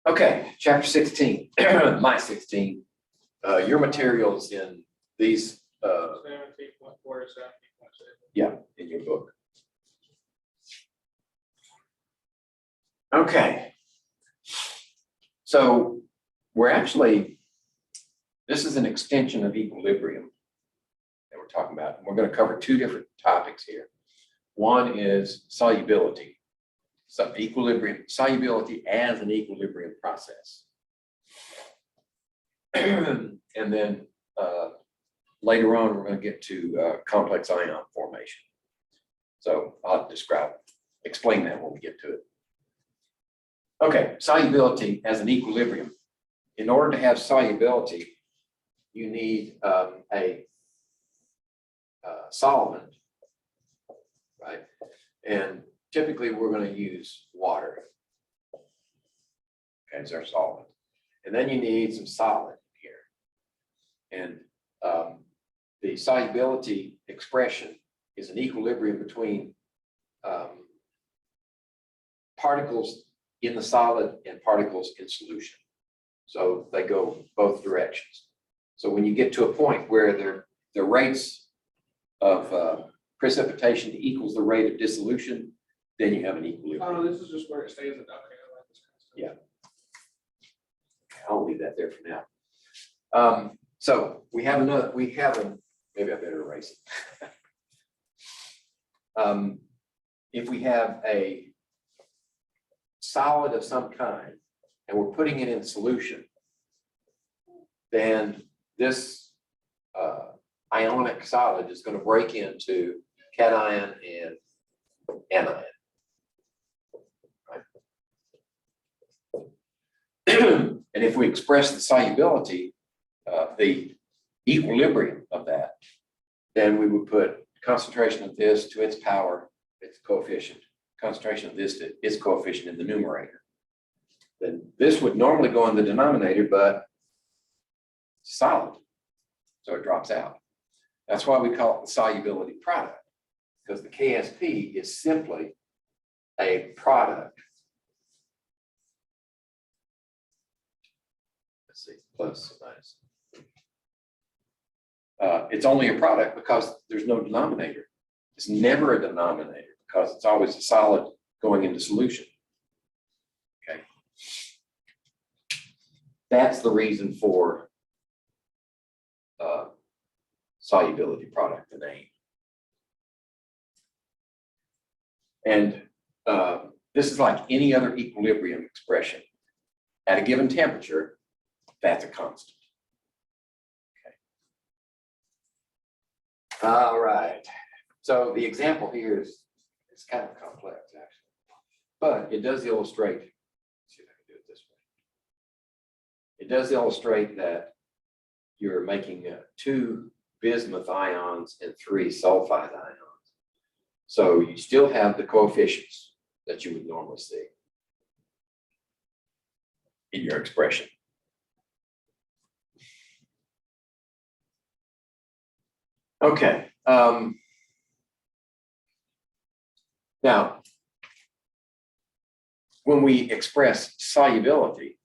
Okay, chapter 16, my 16. Your materials in these, 17.4-17.7. yeah, in your book. Okay. So we're actually, this is an extension of equilibrium that we're talking about. And we're going to cover two different topics here. One is solubility. So equilibrium, solubility as an equilibrium process. And then later on, we're going to get to complex ion formation. So I'll explain that when we get to it. Okay, solubility as an equilibrium. In order to have solubility, you need a solvent, right? And typically, we're going to use water as our solvent. And then you need some solid here. And the solubility expression is an equilibrium between particles in the solid and particles in solution. So they go both directions. So when you get to a point where the rates of precipitation equals the rate of dissolution, then you have an equilibrium. Oh, this is just where it stays at. Okay, I like this kind of stuff. Yeah. I'll leave that there for now. So maybe I better erase it. If we have a solid of some kind and we're putting it in solution, then this ionic solid is going to break into cation and anion. And if we express the solubility, the equilibrium of that, then we would put concentration of this to its power, its coefficient, concentration of this to its coefficient in the numerator. Then this would normally go in the denominator, but it's solid, so it drops out. That's why we call it the solubility product, because the KSP is simply a product. Let's see, plus or minus. It's only a product because there's no denominator. It's never a denominator because it's always a solid going into solution. Okay. That's the reason for solubility product, the name. And this is like any other equilibrium expression. At a given temperature, that's a constant. Okay. All right. So the example here is kind of complex, actually, but it does illustrate. Let's see if I can do it this way. It does illustrate that you're making 2 bismuth ions and 3 sulfide ions. So you still have the coefficients that you would normally see in your expression. Okay. Now, when we express solubility,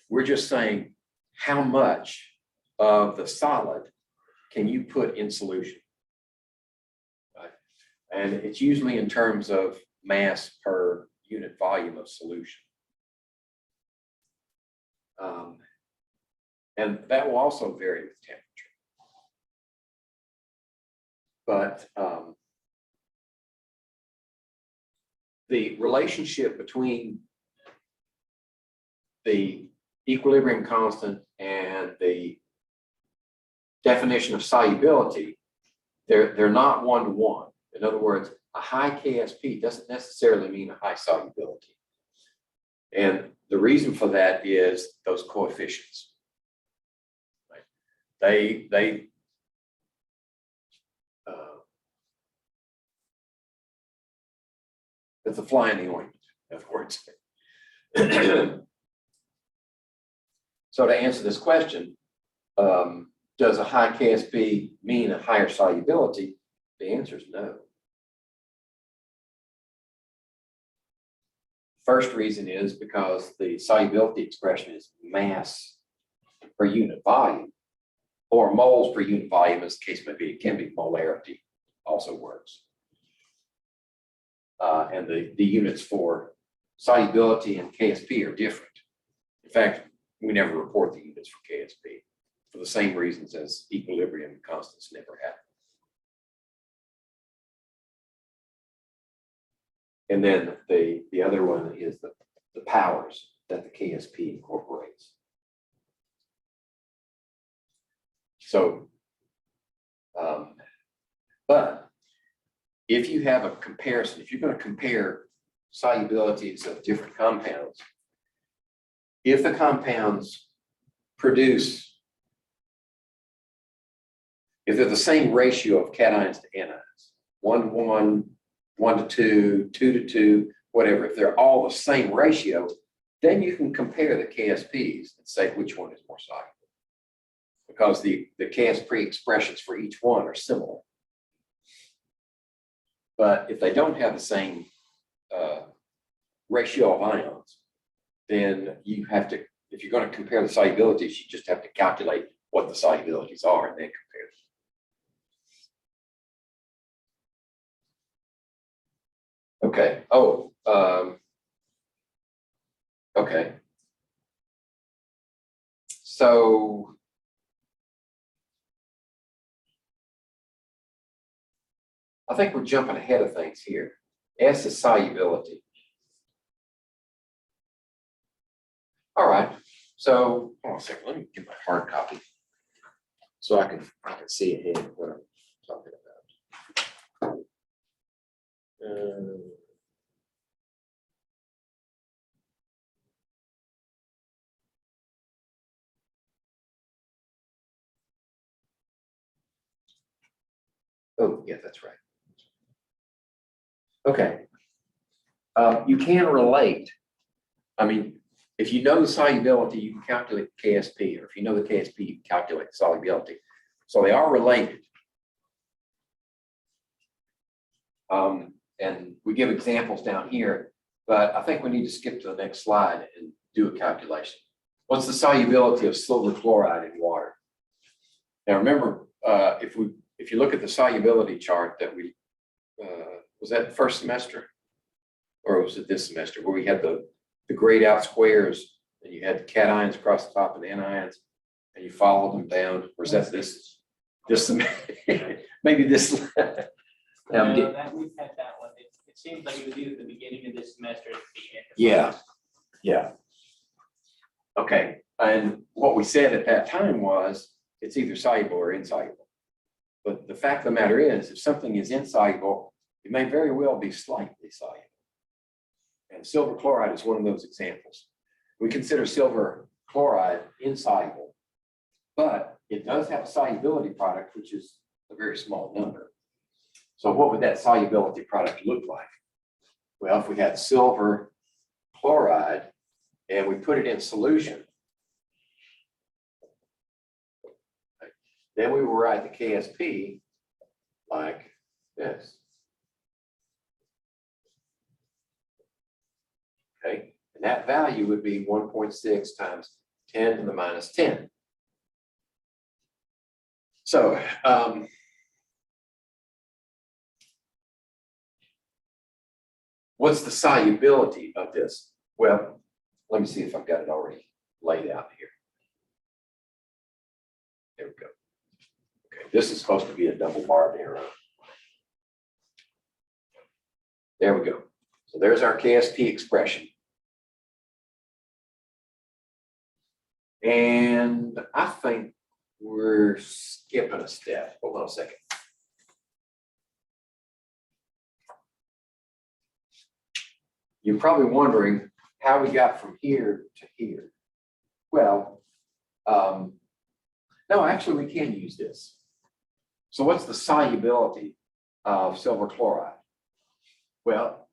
we're just saying how much of the solid can you put in solution, right? And it's usually in terms of mass per unit volume of solution. And that will also vary with temperature. But the relationship between the equilibrium constant and the definition of solubility, they're not one-to-one. In other words, a high KSP doesn't necessarily mean a high solubility. And the reason for that is those coefficients. Right? It's a fly in the ointment, in other words. So to answer this question, does a high KSP mean a higher solubility? The answer is no. First reason is because the solubility expression is mass per unit volume, or moles per unit volume, as the case may be. It can be molarity, also works. And the units for solubility and KSP are different. In fact, we never report the units for KSP for the same reasons as equilibrium and constants never happen. And then the other one is the powers that the KSP incorporates. So, but if you have a comparison, if you're going to compare solubilities of different compounds, if the compounds produce, if they're the same ratio of cations to anions, 1 to 1, 1 to 2, 2 to 2, whatever, if they're all the same ratio, then you can compare the KSPs and say which one is more soluble, because the KSP expressions for each one are similar. But if they don't have the same ratio of ions, then you have to, if you're going to compare the solubilities, you just have to calculate what the solubilities are and then compare them. Okay. Oh, okay. So I think we're jumping ahead of things here. S is solubility. All right. So hold on a second. Let me get my hard copy so I can see ahead what I'm talking about. Oh, yeah, that's right. Okay. You can relate. I mean, if you know the solubility, you can calculate the KSP, or if you know the KSP, you can calculate the solubility. So they are related. And we give examples down here, but I think we need to skip to the next slide and do a calculation. What's the solubility of silver chloride in water? Now remember, if you look at the solubility chart that we, was that the first semester? Or was it this semester, where we had the grayed out squares and you had the cations across the top and anions and you followed them down? Or is that this maybe this? That we've had that one. It seems like it was either the beginning of this semester or the end. Yeah, yeah. Okay, and what we said at that time was it's either soluble or insoluble. But the fact of the matter is, if something is insoluble, it may very well be slightly soluble. And silver chloride is one of those examples. We consider silver chloride insoluble, but it does have a solubility product, which is a very small number. So what would that solubility product look like? Well, if we had silver chloride and we put it in solution, then we will write the KSP like this. Okay, and that value would be 1.6 times 10 to the minus 10. So, what's the solubility of this? Well, let me see if I've got it already laid out here. There we go. Okay, this is supposed to be a double barbed arrow. There we go. So there's our KSP expression. And I think we're skipping a step. Hold on a second. You're probably wondering how we got from here to here. Well, no, actually we can use this. So what's the solubility of silver chloride? Well,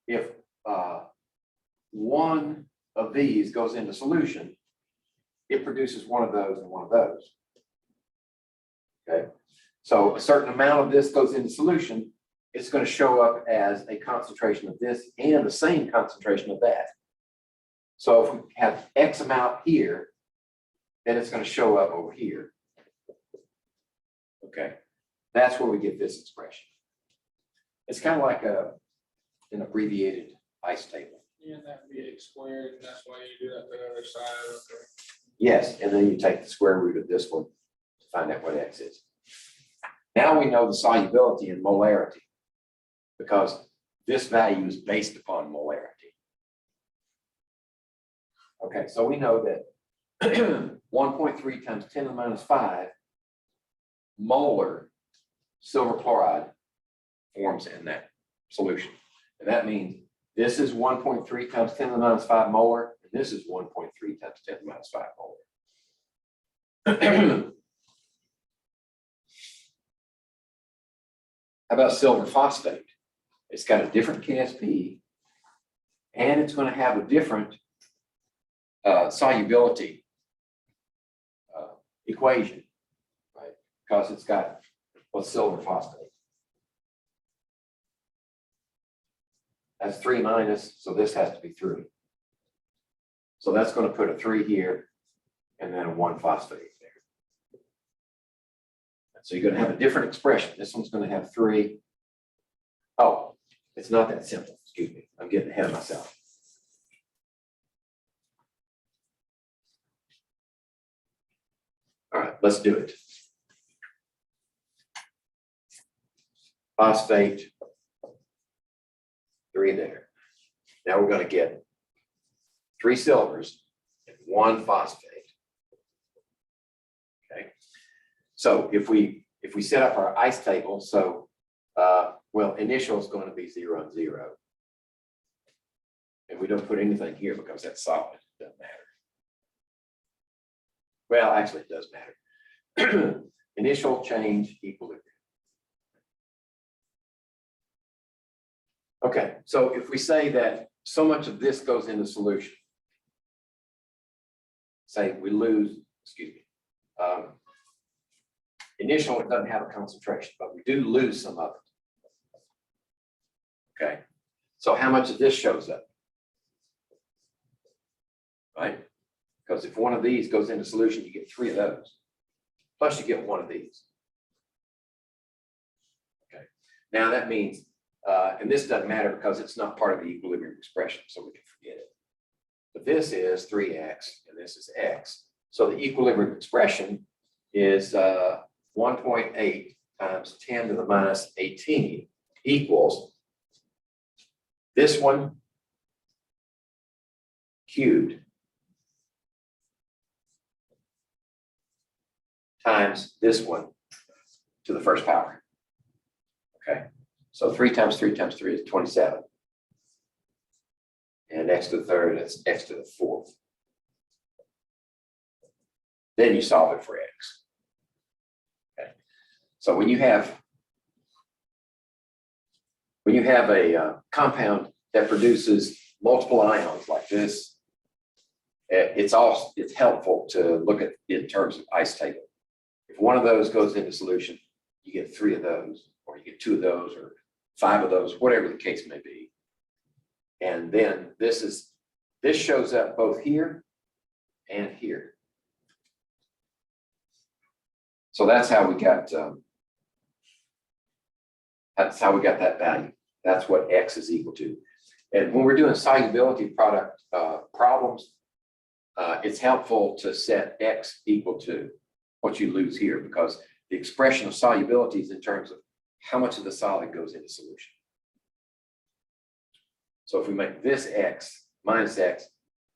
if one of these goes into solution, it produces one of those and one of those. Okay, so a certain amount of this goes into solution, it's going to show up as a concentration of this and the same concentration of that. So if we have X amount here, then it's going to show up over here. Okay, that's where we get this expression. It's kind of like an abbreviated ice table. Yeah, that would be X squared, and that's why you do that to the other side, okay. Yes, and then you take the square root of this one to find out what X is. Now we know the solubility and molarity because this value is based upon molarity. Okay, so we know that 1.3 times 10 to the minus 5 molar silver chloride forms in that solution. And that means this is 1.3 times 10 to the minus 5 molar, and this is 1.3 times 10 to the minus 5 molar. How about silver phosphate? It's got a different KSP, and it's going to have a different solubility equation, right? Because it's got silver phosphate. That's 3 minus, so this has to be 3. So that's going to put a 3 here, and then a 1 phosphate there. So you're going to have a different expression. This one's going to have 3. Oh, it's not that simple. Excuse me. I'm getting ahead of myself. All right, let's do it. Phosphate, 3 there. Now we're going to get 3 silvers and 1 phosphate. Okay. So if we set up our ice table, so well, initial is going to be 0 and 0. And we don't put anything here because that's solid. It doesn't matter. Well, actually, it does matter. Initial change equilibrium. Okay, so if we say that so much of this goes into solution, say we lose, excuse me, initial, it doesn't have a concentration, but we do lose some of it. Okay, so how much of this shows up? Right? Because if one of these goes into solution, you get 3 of those. Plus you get 1 of these. Okay, now that means, and this doesn't matter because it's not part of the equilibrium expression, so we can forget it. But this is 3x and this is x. So the equilibrium expression is 1.8 times 10 to the minus 18 equals this one cubed times this one to the first power. Okay, so 3 times 3 times 3 is 27. And x to the third, it's x to the 4th. Then you solve it for x. Okay, so when you have a compound that produces multiple ions like this, it's helpful to look at it in terms of ice table. If one of those goes into solution, you get 3 of those, or you get 2 of those, or 5 of those, whatever the case may be. And then this shows up both here and here. So that's how we got that value. That's what x is equal to. And when we're doing solubility product problems, it's helpful to set x equal to what you lose here, because the expression of solubility is in terms of how much of the solid goes into solution. So if we make this x minus x,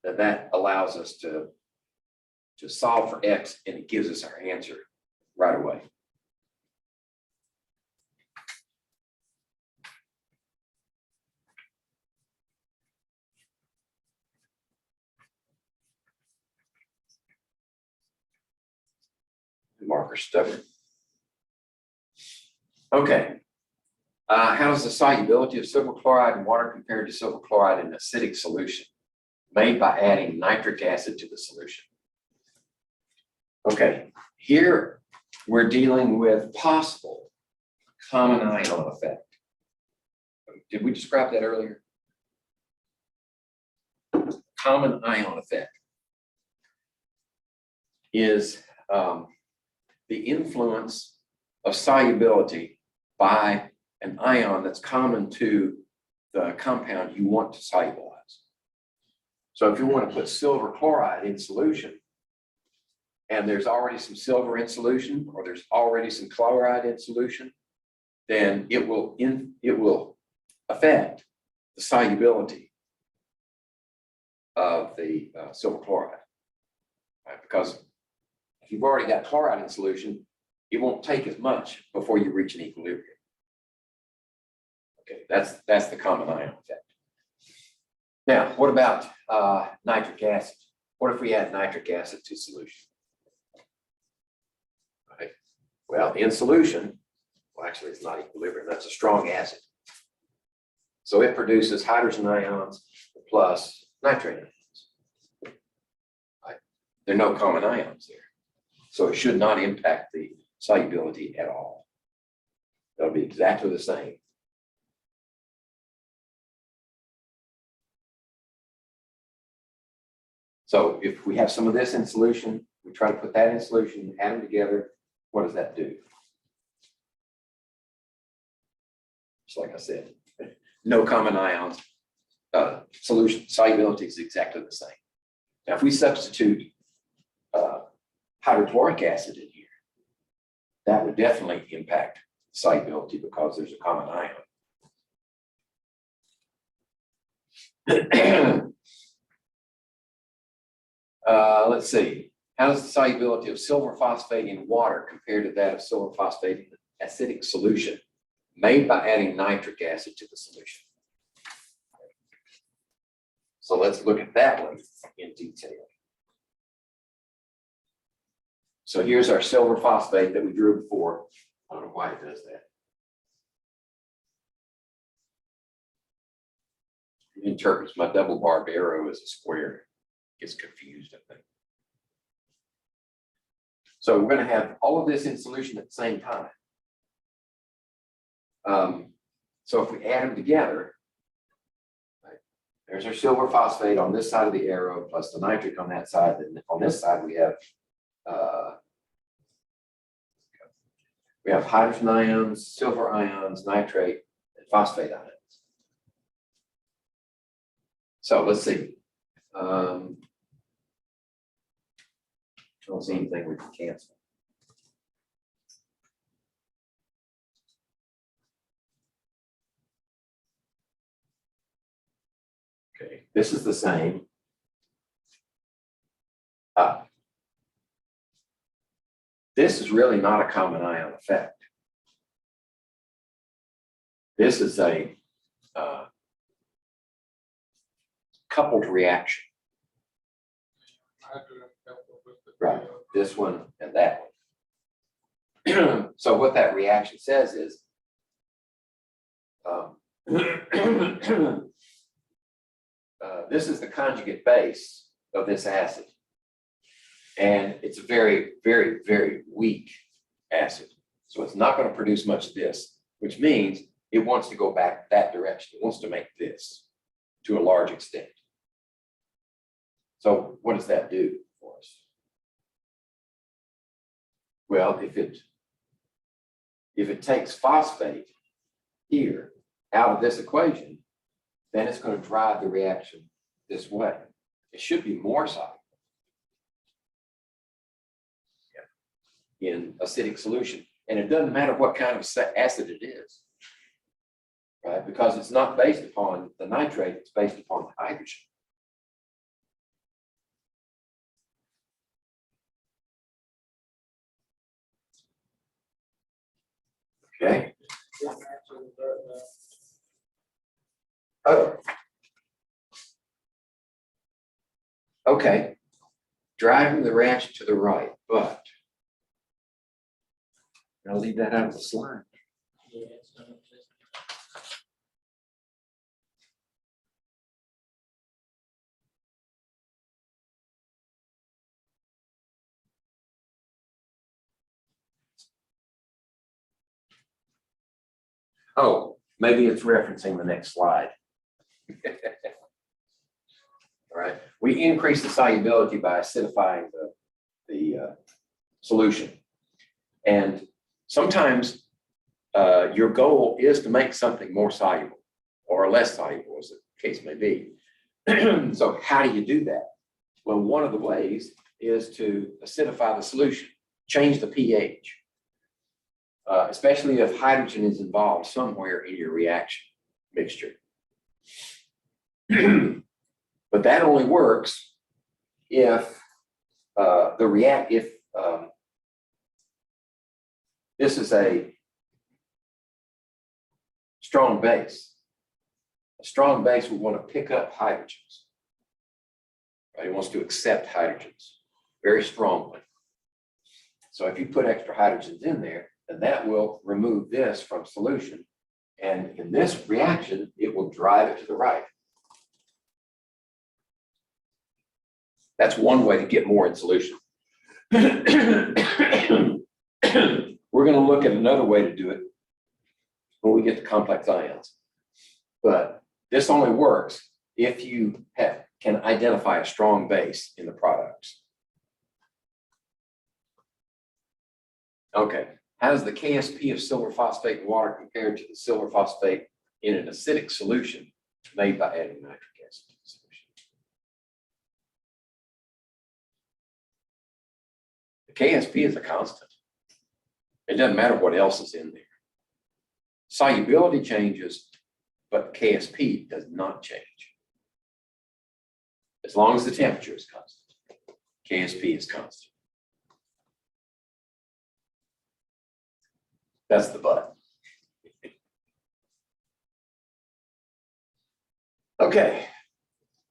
then that allows us to solve for x, and it gives us our answer right away. Marker stubborn. Okay. How is the solubility of silver chloride in water compared to silver chloride in acidic solution? Made by adding nitric acid to the solution. Okay, here we're dealing with possible common ion effect. did we describe that earlier? Common ion effect is the influence of solubility by an ion that's common to the compound you want to solubilize. So if you want to put silver chloride in solution, and there's already some silver in solution, or there's already some chloride in solution, then it will affect the solubility of the silver chloride, right? Because if you've already got chloride in solution, it won't take as much before you reach an equilibrium. Okay, that's the common ion effect. Now, what about nitric acid? What if we add nitric acid to solution? Right. Well, in solution, well, actually, it's not equilibrium. That's a strong acid. So it produces hydrogen ions plus nitrate ions. Right. There are no common ions there. So it should not impact the solubility at all. It'll be exactly the same. So if we have some of this in solution, we try to put that in solution, add them together, what does that do? Just like I said, no common ions. Solution solubility is exactly the same. Now, if we substitute hydrochloric acid in here, that would definitely impact solubility because there's a common ion. Let's see. How does the solubility of silver phosphate in water compare to that of silver phosphate in acidic solution made by adding nitric acid to the solution? So let's look at that one in detail. So here's our silver phosphate that we drew before. I don't know why it does that. It interprets my double barbed arrow as a square. Gets confused, I think. So we're going to have all of this in solution at the same time. So if we add them together, right, there's our silver phosphate on this side of the arrow plus the nitric on that side. And on this side we have hydrogen ions, silver ions, nitrate, and phosphate ions. So let's see. I don't see anything we can cancel. Okay, this is the same. This is really not a common ion effect. This is a coupled reaction. Right, this one and that one. So what that reaction says is, this is the conjugate base of this acid. And it's a very, very, very weak acid. So it's not going to produce much of this, which means it wants to go back that direction. It wants to make this to a large extent. So what does that do for us? Well, if it takes phosphate here out of this equation, then it's going to drive the reaction this way. It should be more soluble in acidic solution. And it doesn't matter what kind of acid it is, right? Because it's not based upon the nitrate, it's based upon the hydrogen. Okay. Oh. Okay. Driving the reaction to the right, but I'll leave that out of the slide. Yeah, it's not just- Oh, Maybe it's referencing the next slide. All right, we increase the solubility by acidifying the solution. And sometimes your goal is to make something more soluble or less soluble, as the case may be. So how do you do that? Well, one of the ways is to acidify the solution, change the pH, especially if hydrogen is involved somewhere in your reaction mixture. But that only works if this is a strong base. A strong base will want to pick up hydrogens. Right? It wants to accept hydrogens very strongly. So if you put extra hydrogens in there, then that will remove this from solution. And in this reaction, it will drive it to the right. That's one way to get more in solution. We're going to look at another way to do it when we get to complex ions. But this only works if you can identify a strong base in the products. Okay, how does the KSP of silver phosphate and water compare to the silver phosphate in an acidic solution made by adding nitric acid to the solution? The KSP is a constant. It doesn't matter what else is in there. Solubility changes, but KSP does not change. As long as the temperature is constant, KSP is constant. That's the but. Okay.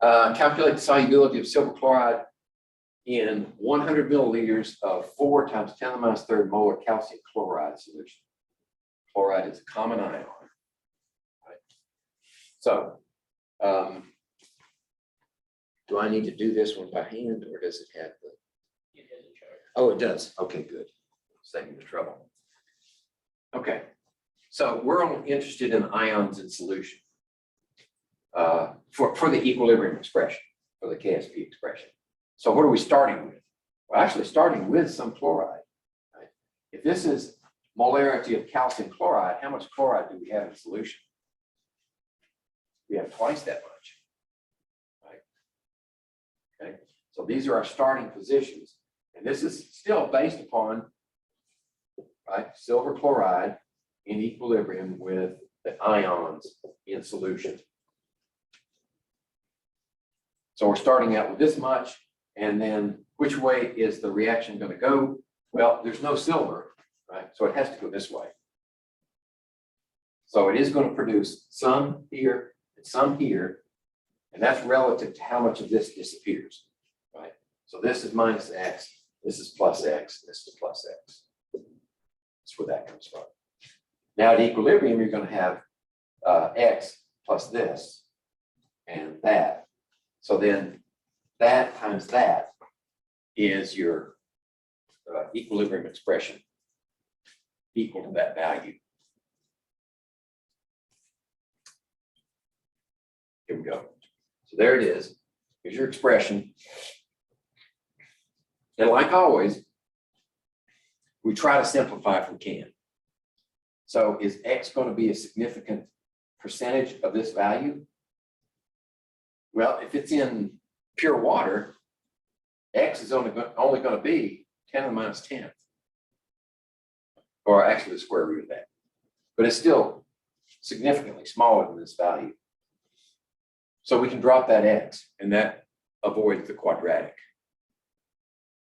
Calculate the solubility of silver chloride in 100 milliliters of 4 times 10 to the minus third molar calcium chloride solution. Chloride is a common ion. Right. So, do I need to do this one by hand, or does it have the? It has a chart. Oh, it does. Okay, good. Saving the trouble. Okay, so we're only interested in ions in solution for the equilibrium expression, for the KSP expression. So what are we starting with? We're actually starting with some chloride. Right? If this is molarity of calcium chloride, how much chloride do we have in solution? We have twice that much. Right? Okay, so these are our starting positions, and this is still based upon silver chloride in equilibrium with the ions in solution. So we're starting out with this much, and then which way is the reaction going to go? Well, there's no silver, right? So it has to go this way. So it is going to produce some here and some here, and that's relative to how much of this disappears, right? So this is minus X, this is plus X, this is plus X. That's where that comes from. Now at equilibrium, you're going to have X plus this and that. So then that times that is your equilibrium expression equal to that value. Here we go. So there it is. Here's your expression. And like always, we try to simplify if we can. So is X going to be a significant percentage of this value? Well, if it's in pure water, X is only going to be 10 to the minus 10th. Or actually the square root of that. But it's still significantly smaller than this value. So we can drop that X, and that avoids the quadratic.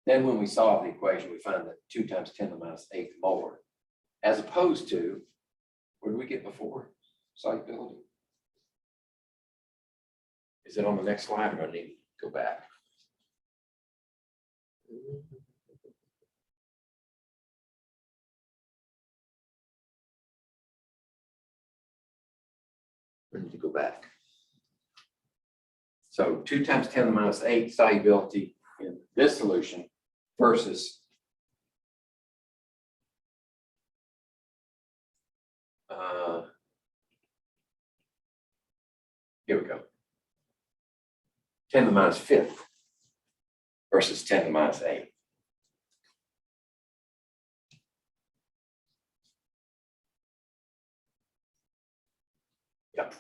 Then when we solve the equation, we find that 2 times 10 to the minus 8 molar, as opposed to, what did we get before? Solubility. Is it on the next slide, or do I need to go back? I need to go back. So 2 times 10 to the minus 8 solubility in this solution versus Here we go. 10 to the minus fifth versus 10 to the minus eighth. Yep.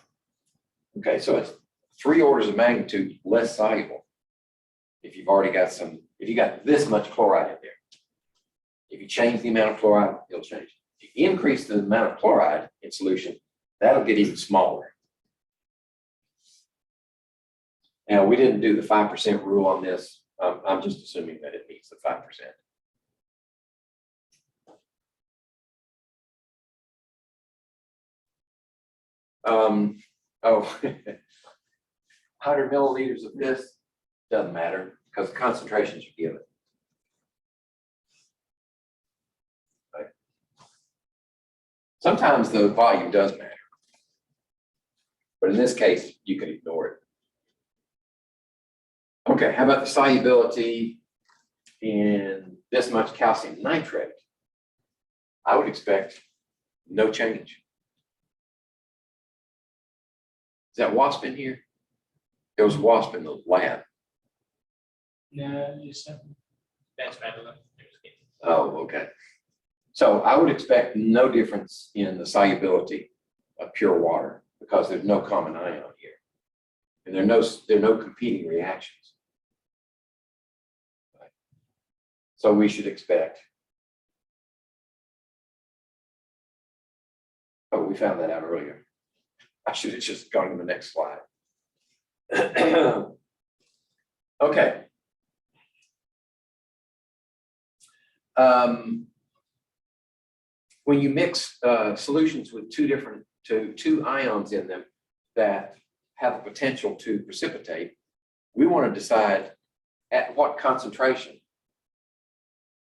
Okay, so it's 3 orders of magnitude less soluble. If you've already got if you got this much chloride in there. If you change the amount of chloride, it'll change. If you increase the amount of chloride in solution, that'll get even smaller. Now, we didn't do the 5% rule on this. I'm just assuming that it meets the 5%. Oh, 100 milliliters of this doesn't matter because the concentrations are given. Right. Sometimes the volume does matter, but in this case, you can ignore it. Okay, how about the solubility in this much calcium nitrate? I would expect no change. Is that wasp in here? There was wasp in the lab. No, that's better. Oh, okay. So I would expect no difference in the solubility of pure water because there's no common ion here. And there are no competing reactions. Right. So we should expect. Oh, we found that out earlier. I should have just gone to the next slide. Okay. When you mix solutions with two ions in them that have the potential to precipitate, we want to decide at what concentration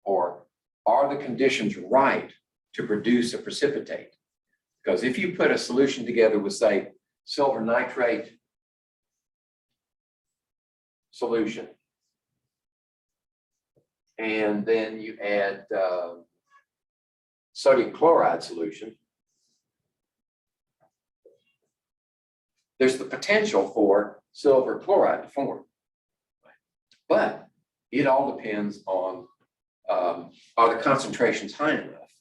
or are the conditions right to produce a precipitate. Because if you put a solution together with, say, silver nitrate solution, and then you add sodium chloride solution, there's the potential for silver chloride to form. But it all depends on are the concentrations high enough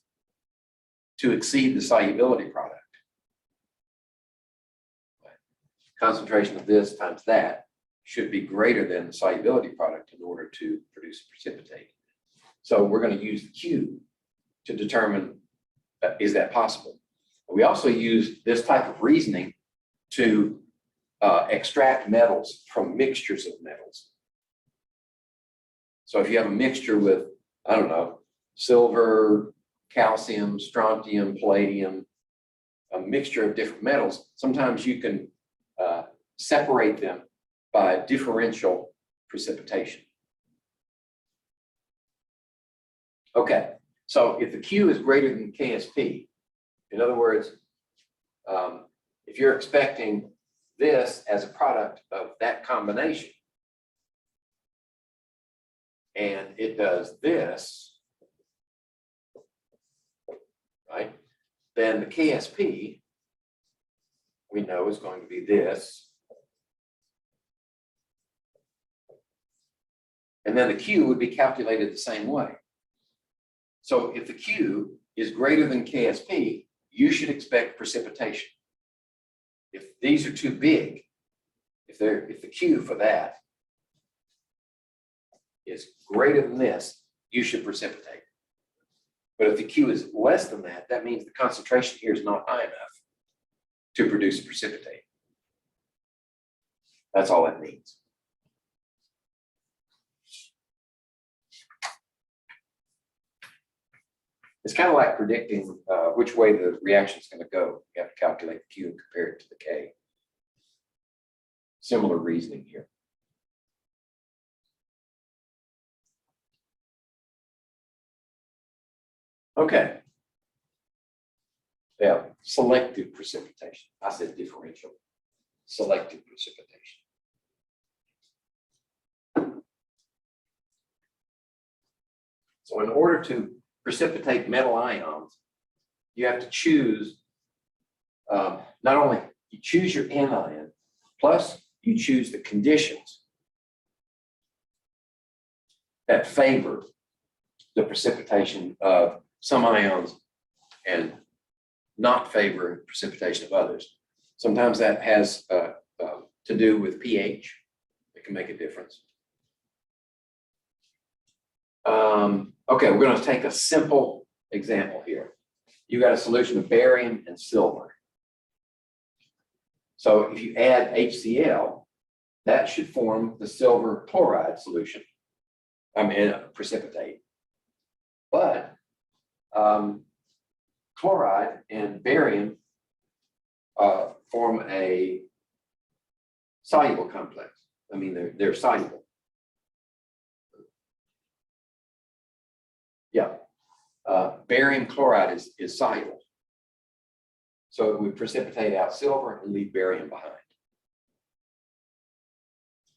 to exceed the solubility product. Concentration of this times that should be greater than the solubility product in order to produce a precipitate. So we're going to use the Q to determine is that possible. We also use this type of reasoning to extract metals from mixtures of metals. So if you have a mixture with, I don't know, silver, calcium, strontium, palladium, a mixture of different metals, sometimes you can separate them by differential precipitation. Okay, so if the Q is greater than KSP, in other words, if you're expecting this as a product of that combination, and it does this, right, then the KSP we know is going to be this. And then the Q would be calculated the same way. So if the Q is greater than KSP, you should expect precipitation. If these are too big, if the Q for that is greater than this, you should precipitate. But if the Q is less than that, that means the concentration here is not high enough to produce a precipitate. That's all that means. It's kind of like predicting which way the reaction is going to go. You have to calculate the Q and compare it to the K. Similar reasoning here. Okay. Yeah, selective precipitation. I said differential. Selective precipitation. So in order to precipitate metal ions, you have to choose, not only you choose your anion, Plus, you choose the conditions that favor the precipitation of some ions and not favor precipitation of others. Sometimes that has to do with pH. It can make a difference. Okay, we're going to take a simple example here. You got a solution of barium and silver. So if you add HCl, that should form the silver chloride solution. I mean, precipitate. But chloride and barium form a soluble complex. I mean, they're soluble. Yeah. Barium chloride is soluble. So it would precipitate out silver and leave barium behind.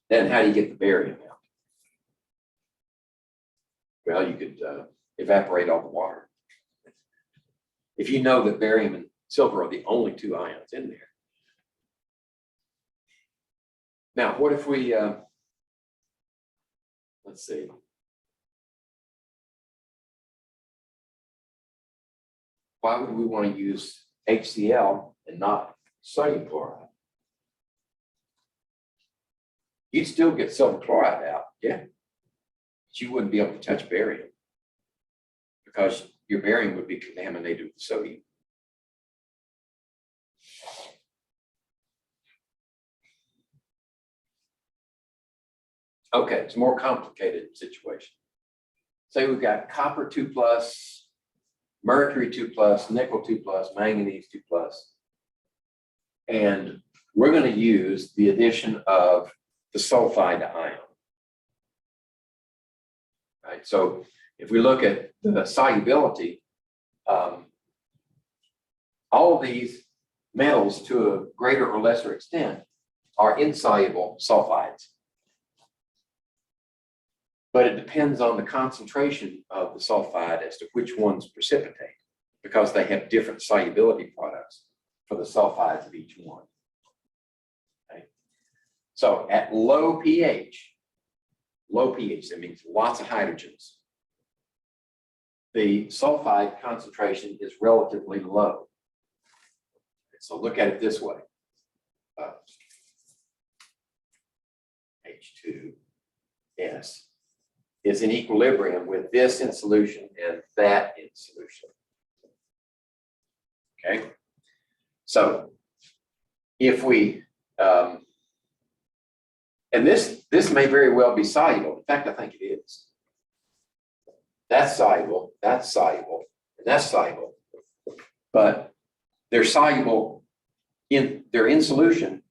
Then how do you get the barium out? Well, you could evaporate all the water. If you know that barium and silver are the only two ions in there. Now, what if we, let's see. Why would we want to use HCl and not sodium chloride? You'd still get silver chloride out, yeah. But you wouldn't be able to touch barium because your barium would be contaminated with sodium. Okay, it's a more complicated situation. Say we've got copper 2+, mercury 2+, nickel 2+, manganese 2+. And we're going to use the addition of the sulfide ion. Right, so if we look at the solubility, all of these metals to a greater or lesser extent are insoluble sulfides. But it depends on the concentration of the sulfide as to which ones precipitate, because they have different solubility products for the sulfides of each one. Okay. So at low pH, that means lots of hydrogens, the sulfide concentration is relatively low. So look at it this way. H2S is in equilibrium with this in solution and that in solution. Okay, so if we and this may very well be soluble. In fact, I think it is. That's soluble, and that's soluble, but they're soluble they're in solution,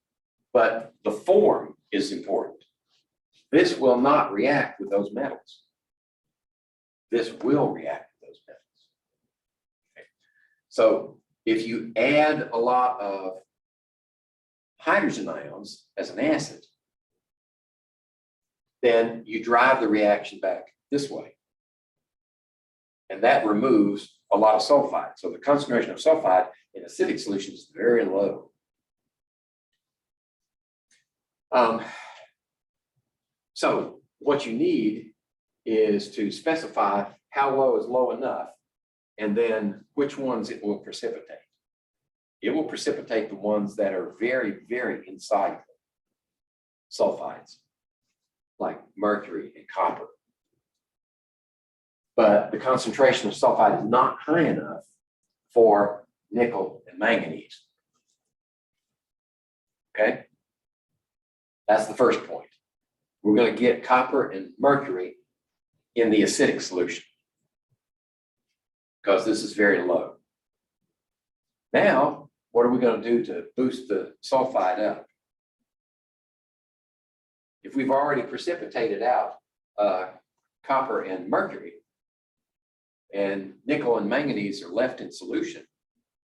but the form is important. This will not react with those metals. This will react with those metals. Okay. So if you add a lot of hydrogen ions as an acid, then you drive the reaction back this way. And that removes a lot of sulfide. So the concentration of sulfide in acidic solution is very low. So what you need is to specify how low is low enough, and then which ones it will precipitate. It will precipitate the ones that are very, very insoluble sulfides, like mercury and copper. But the concentration of sulfide is not high enough for nickel and manganese. Okay? That's the first point. We're going to get copper and mercury in the acidic solution because this is very low. Now, what are we going to do to boost the sulfide up? If we've already precipitated out copper and mercury, and nickel and manganese are left in solution,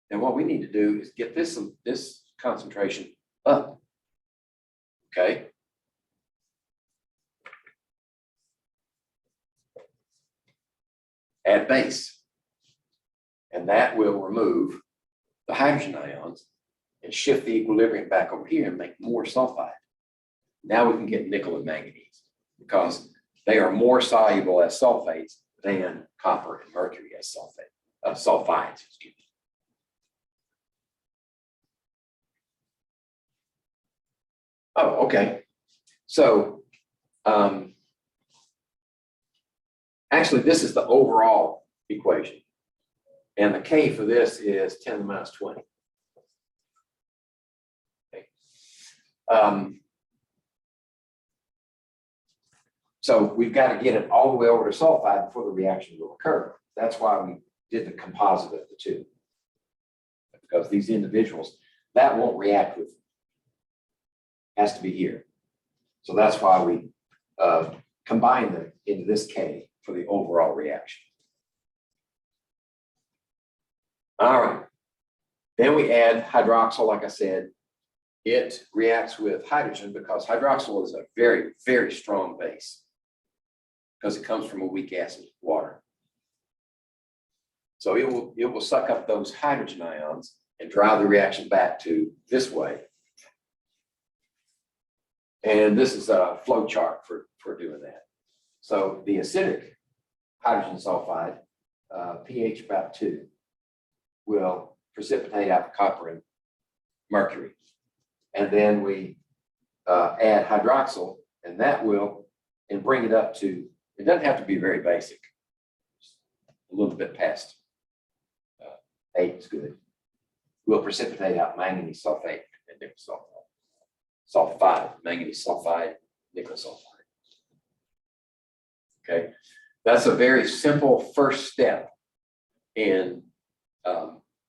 then what we need to do is get this concentration up. Okay? Add base, and that will remove the hydrogen ions and shift the equilibrium back over here and make more sulfide. Now we can get nickel and manganese because they are more soluble as sulfates than copper and mercury as sulfides. Excuse me. Oh, okay. So actually, this is the overall equation. And the K for this is 10 to the minus 20. Okay. So we've got to get it all the way over to sulfide before the reaction will occur. That's why we did the composite of the two. Because these individuals, that won't react with, has to be here. So that's why we combine them into this K for the overall reaction. All right. Then we add hydroxyl, like I said. It reacts with hydrogen because hydroxyl is a very, very strong base because it comes from a weak acid, water. So it will suck up those hydrogen ions and drive the reaction back to this way. And this is a flow chart for doing that. So the acidic hydrogen sulfide, pH about 2, will precipitate out the copper and mercury. And then we add hydroxyl, and that will, and bring it up to, it doesn't have to be very basic. A little bit past 8 is good. We'll precipitate out manganese sulfate and nickel sulfide. Sulfide, manganese sulfide, nickel sulfide. Okay, that's a very simple first step in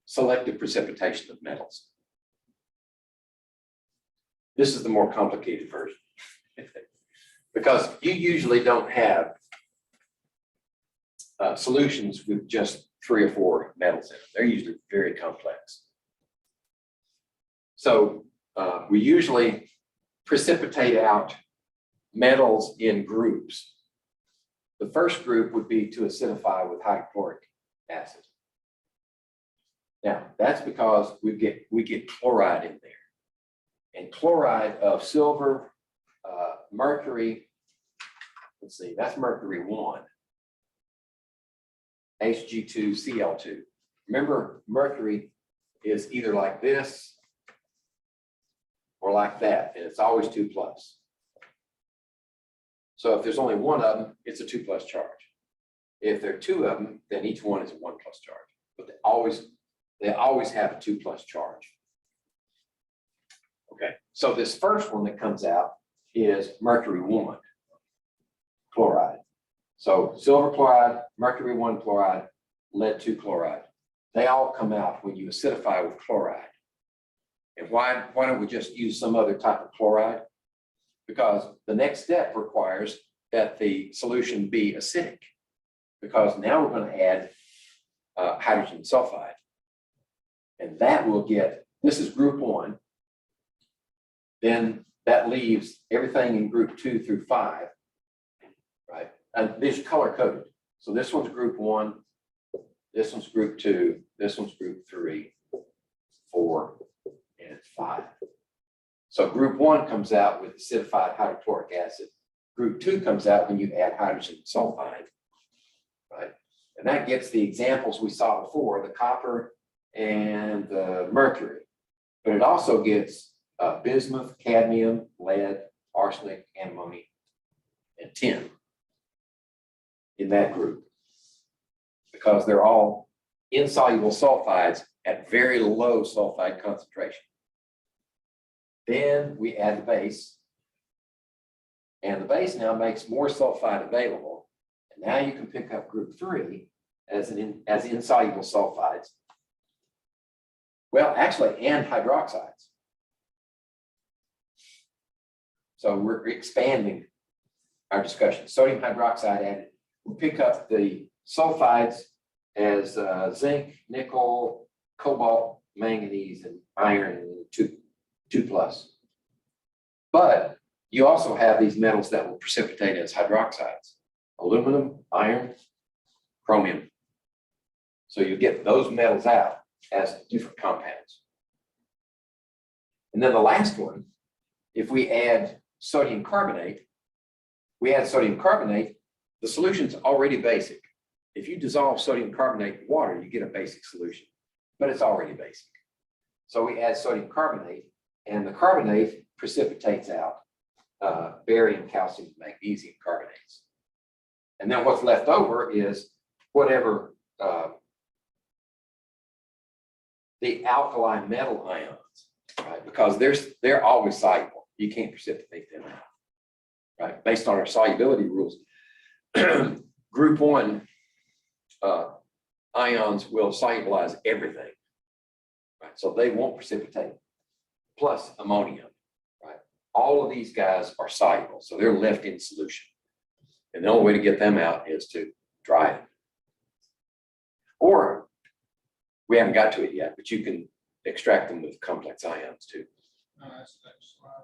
selective precipitation of metals. This is the more complicated version because you usually don't have solutions with just 3 or 4 metals in them. They're usually very complex. So we usually precipitate out metals in groups. The first group would be to acidify with hydrochloric acid. Now, that's because we get chloride in there. And chloride of silver, mercury, let's see, that's mercury 1, Hg2Cl2. Remember, mercury is either like this or like that, and it's always 2+. So if there's only one of them, it's a 2+ charge. If there are 2 of them, then each one is a 1+ charge. But they always have a 2+ charge. Okay, so this first one that comes out is mercury 1 chloride. So silver chloride, mercury 1 chloride, lead 2 chloride. They all come out when you acidify with chloride. And why don't we just use some other type of chloride? Because the next step requires that the solution be acidic. Because now we're going to add hydrogen sulfide. And that will get, this is group 1. Then that leaves everything in group 2 through 5, right? And these are color coded. So this one's group 1, this one's group 2, this one's group 3, 4, and 5. So group 1 comes out with acidified hydrochloric acid. Group 2 comes out when you add hydrogen sulfide, right? And that gets the examples we saw before, the copper and the mercury. But it also gets bismuth, cadmium, lead, arsenic, antimony, and tin in that group because they're all insoluble sulfides at very low sulfide concentration. Then we add the base, and the base now makes more sulfide available. And now you can pick up group 3 as insoluble sulfides. Well, actually, and hydroxides. So we're expanding our discussion. Sodium hydroxide added. We'll pick up the sulfides as zinc, nickel, cobalt, manganese, and iron, 2+. But you also have these metals that will precipitate as hydroxides: aluminum, iron, chromium. So you get those metals out as different compounds. And then the last one, if we add sodium carbonate, the solution's already basic. If you dissolve sodium carbonate in water, you get a basic solution, but it's already basic. So we add sodium carbonate, and the carbonate precipitates out barium, calcium, magnesium carbonates. And then what's left over is whatever the alkali metal ions, right? Because they're always soluble. You can't precipitate them out, right? Based on our solubility rules, group 1 ions will solubilize everything, right? So they won't precipitate, plus ammonium, right? All of these guys are soluble, so they're left in solution. And the only way to get them out is to dry it. Or we haven't got to it yet, but you can extract them with complex ions too. No, that's next slide.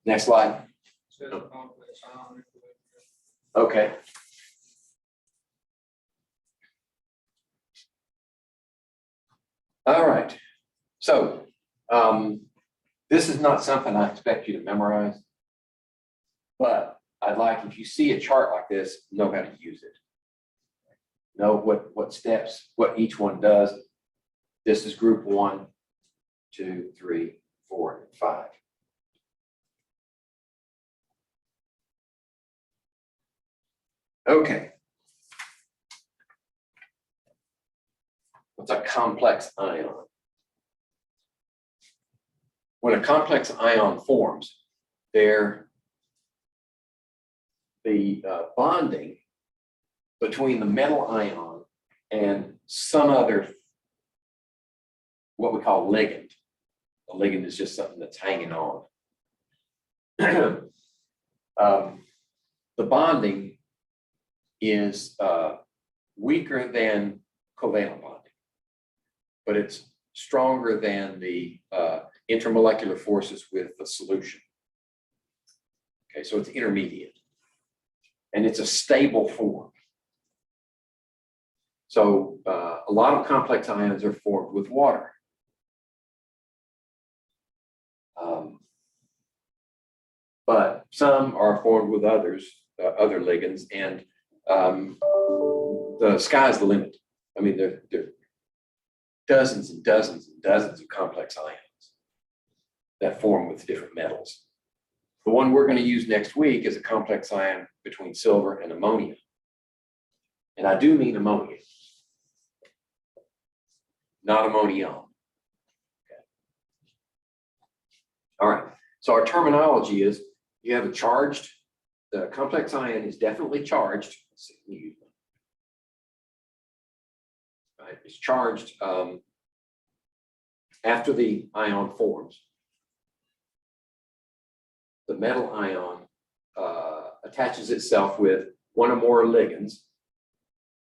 Next slide. Says complex ion equilibrium. Okay. All right. So this is not something I expect you to memorize, but I'd like, if you see a chart like this, know how to use it. Know what steps, what each one does. This is group 1, 2, 3, 4, and 5. Okay. What's a complex ion? When a complex ion forms, the bonding between the metal ion and some other, what we call ligand. A ligand is just something that's hanging on. The bonding is weaker than covalent bonding, but it's stronger than the intermolecular forces with the solution. Okay, so it's intermediate, and it's a stable form. So a lot of complex ions are formed with water. But some are formed with other ligands, and the sky's the limit. I mean, there are dozens and dozens and dozens of complex ions that form with different metals. The one we're going to use next week is a complex ion between silver and ammonia. And I do mean ammonia, not ammonium. Okay. All right, so our terminology is, you have a charged, the complex ion is definitely charged. Let's see, right, it's charged after the ion forms. The metal ion attaches itself with one or more ligands,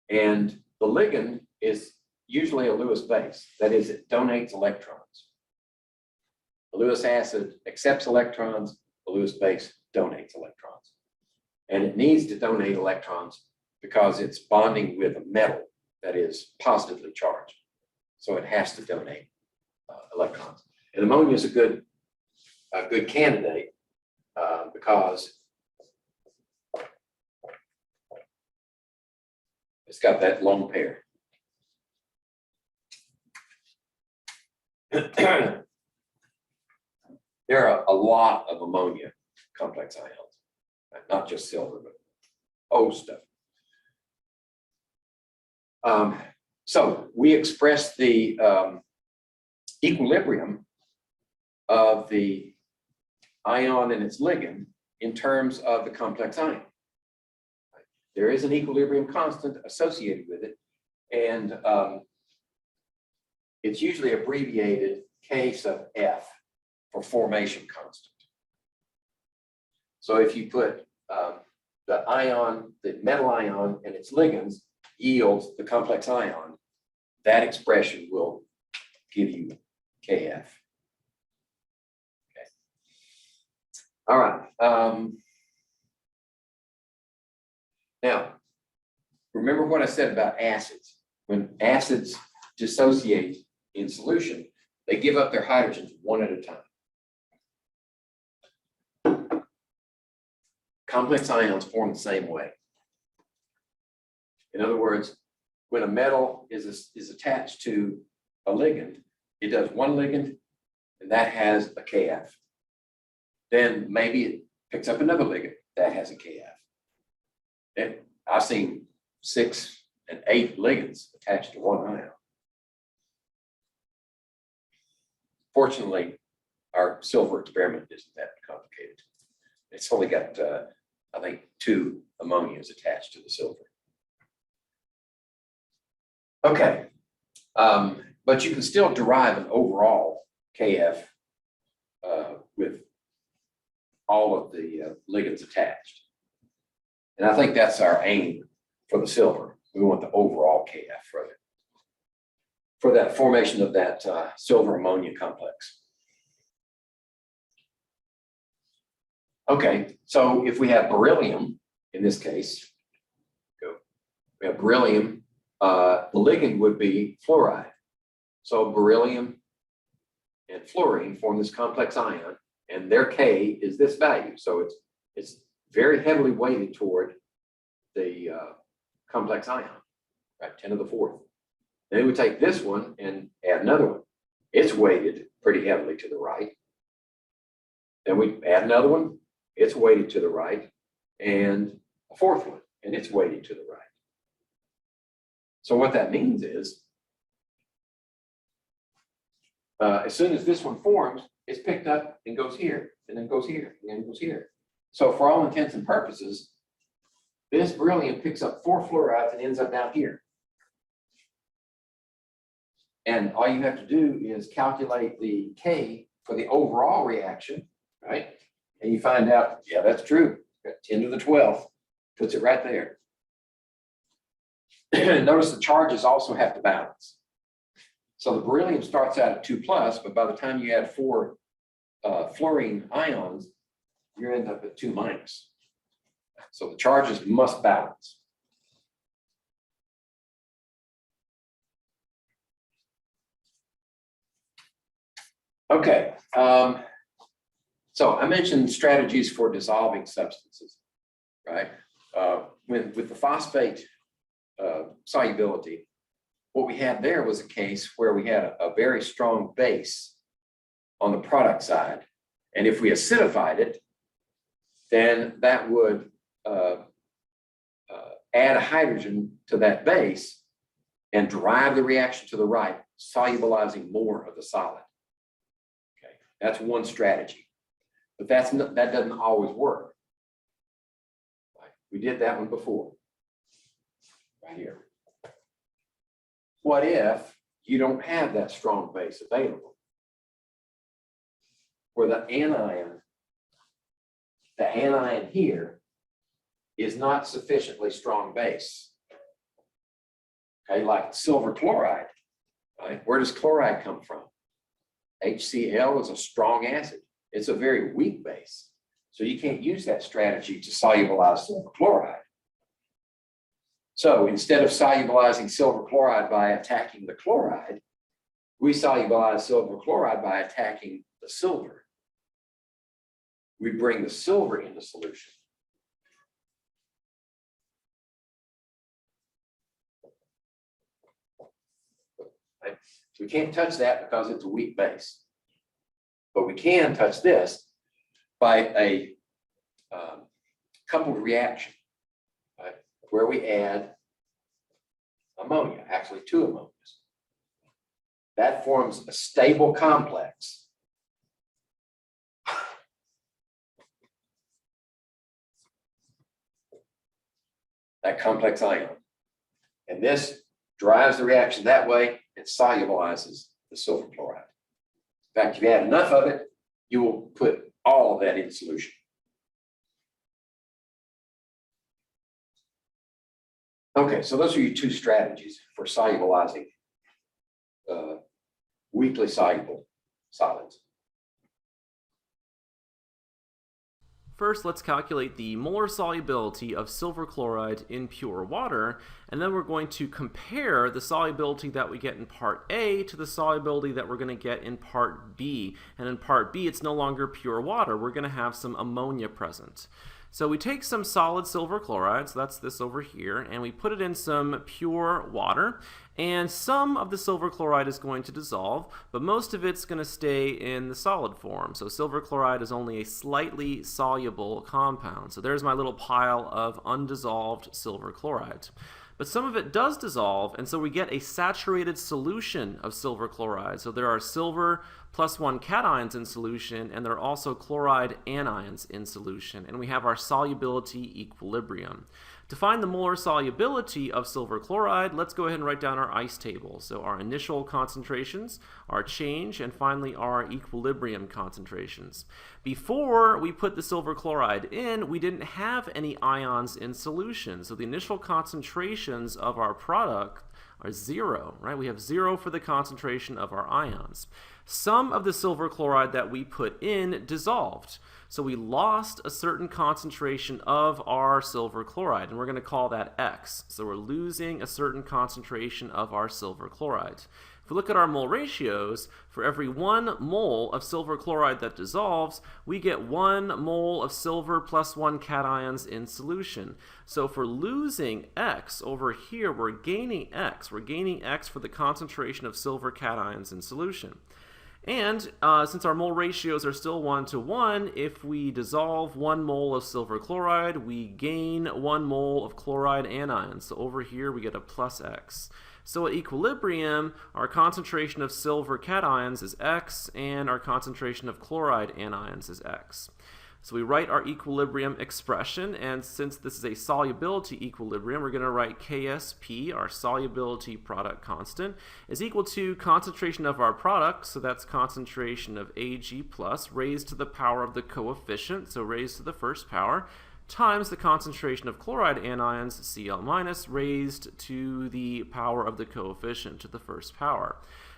and the ligand is usually a Lewis base. That is, it donates electrons. The Lewis acid accepts electrons, the Lewis base donates electrons. And it needs to donate electrons because it's bonding with a metal that is positively charged. So it has to donate electrons. And ammonia is a good candidate because it's got that lone pair. There are a lot of ammonia complex ions, not just silver, but stuff. So we express the equilibrium of the ion and its ligand in terms of the complex ion. There is an equilibrium constant associated with it, and it's usually abbreviated K sub F for formation constant. So if you put the ion, the metal ion and its ligands yields the complex ion, that expression will give you Kf. Okay. All right. Now, remember what I said about acids. When acids dissociate in solution, they give up their hydrogens one at a time. complex ions form the same way. In other words, when a metal is attached to a ligand, it does one ligand, and that has a KF. Then maybe it picks up another ligand that has a KF. And I've seen 6 and 8 ligands attached to one ion. Fortunately, our silver experiment isn't that complicated. It's only got, I think, 2 ammonias attached to the silver. Okay, but you can still derive an overall KF with all of the ligands attached. And I think that's our aim for the silver. We want the overall KF for that formation of that silver ammonia complex. Okay, so if we have beryllium, in this case, we have beryllium, the ligand would be fluoride. So beryllium and fluorine form this complex ion, and their K is this value. So it's very heavily weighted toward the complex ion, right? 10 to the 4th. Then we take this one and add another one. It's weighted pretty heavily to the right. Then we add another one. It's weighted to the right, and a 4th one, and it's weighted to the right. So what that means is, as soon as this one forms, it's picked up and goes here, and then goes here, and then goes here. So for all intents and purposes, this beryllium picks up 4 fluorides and ends up down here. And all you have to do is calculate the K for the overall reaction, right? And you find out, yeah, that's true. 10 to the 12th puts it right there. Notice the charges also have to balance. So the beryllium starts out at 2+, but by the time you add 4 fluorine ions, you end up at 2-. So the charges must balance. Okay, so I mentioned strategies for dissolving substances, right? With the phosphate solubility, what we had there was a case where we had a very strong base on the product side. And if we acidified it, then that would add a hydrogen to that base and drive the reaction to the right, solubilizing more of the solid. Okay, that's one strategy, but that doesn't always work. Right. We did that one before, right here. What if you don't have that strong base available? Where the anion here is not sufficiently strong base. Okay, like silver chloride, right? Where does chloride come from? HCl is a strong acid. It's a very weak base. So you can't use that strategy to solubilize silver chloride. So instead of solubilizing silver chloride by attacking the chloride, we solubilize silver chloride by attacking the silver. We bring the silver into solution. Right? We can't touch that because it's a weak base. But we can touch this by a coupled reaction, right? Where we add ammonia, actually 2 ammonias. That forms a stable complex. That complex ion. And this drives the reaction that way. It solubilizes the silver chloride. In fact, if you add enough of it, you will put all of that in solution. Okay, so those are your 2 strategies for solubilizing weakly soluble solids. First, let's calculate the molar solubility of silver chloride in pure water, and then we're going to compare the solubility that we get in part A to the solubility that we're going to get in part B. And in part B, it's no longer pure water. We're going to have some ammonia present. So we take some solid silver chloride, so that's this over here, and we put it in some pure water, and some of the silver chloride is going to dissolve, but most of it's going to stay in the solid form. So silver chloride is only a slightly soluble compound. So there's my little pile of undissolved silver chloride. But some of it does dissolve, and so we get a saturated solution of silver chloride. So there are silver +1 cations in solution, and there are also chloride anions in solution, and we have our solubility equilibrium. To find the molar solubility of silver chloride, let's go ahead and write down our ice table. So our initial concentrations, our change, and finally our equilibrium concentrations. Before we put the silver chloride in, we didn't have any ions in solution. So the initial concentrations of our product are 0, right? We have 0 for the concentration of our ions. Some of the silver chloride that we put in dissolved. So we lost a certain concentration of our silver chloride, and we're going to call that X. So we're losing a certain concentration of our silver chloride. If we look at our mole ratios, for every 1 mole of silver chloride that dissolves, we get 1 mole of silver +1 cations in solution. So if we're losing X over here, we're gaining X. We're gaining X for the concentration of silver cations in solution. And since our mole ratios are still 1:1, if we dissolve 1 mole of silver chloride, we gain 1 mole of chloride anions. So over here we get a +X. So at equilibrium, our concentration of silver cations is X, and our concentration of chloride anions is X. So we write our equilibrium expression, and since this is a solubility equilibrium, we're going to write KSP, our solubility product constant, is equal to concentration of our product, so that's concentration of Ag plus, raised to the power of the coefficient, so raised to the first power, times the concentration of chloride anions, Cl minus, raised to the power of the coefficient to the first power.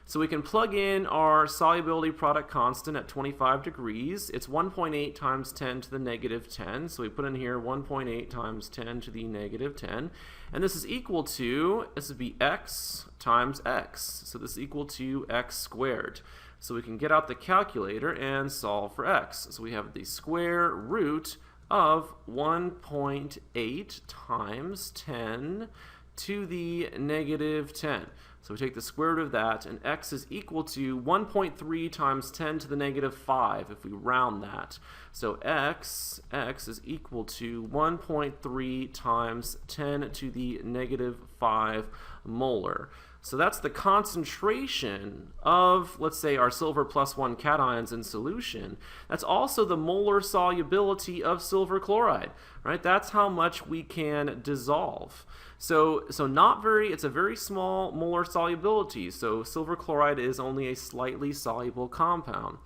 So we can plug in our solubility product constant at 25 degrees. It's 1.8 times 10 to the negative 10. So we put in here 1.8 times 10 to the negative 10. And this is equal to, this would be x times x. So this is equal to x squared. So we can get out the calculator and solve for x. So we have the square root of 1.8 times 10 to the negative 10. So we take the square root of that, and x is equal to 1.3 times 10 to the negative 5 if we round that. So x is equal to 1.3 times 10 to the negative 5 molar. So that's the concentration of, let's say, our silver +1 cations in solution. That's also the molar solubility of silver chloride, right? That's how much we can dissolve. So it's a very small molar solubility. So silver chloride is only a slightly soluble compound.